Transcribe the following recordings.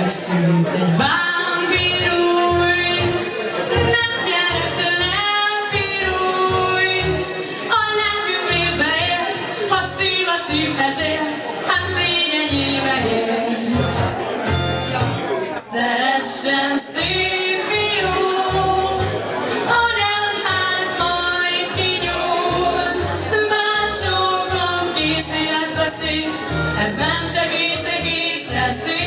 megsült egy vámpírúj. Nem gyere tőle, pirúj, a lelkünkbe él, ha szív a szívhez él, hát légy enyébe él. Szeressen szép fiú, ha nem hát majd kinyúl, bácsókom kész élet veszi, ez nem csak és egész teszi.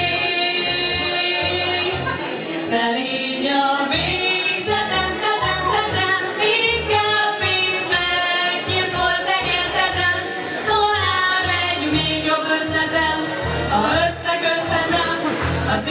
Te légy a végzetem, tetem, inkább, mint meggyilkolt egértetem. Tovább egy még jobb ötletem, ha összeköthetem az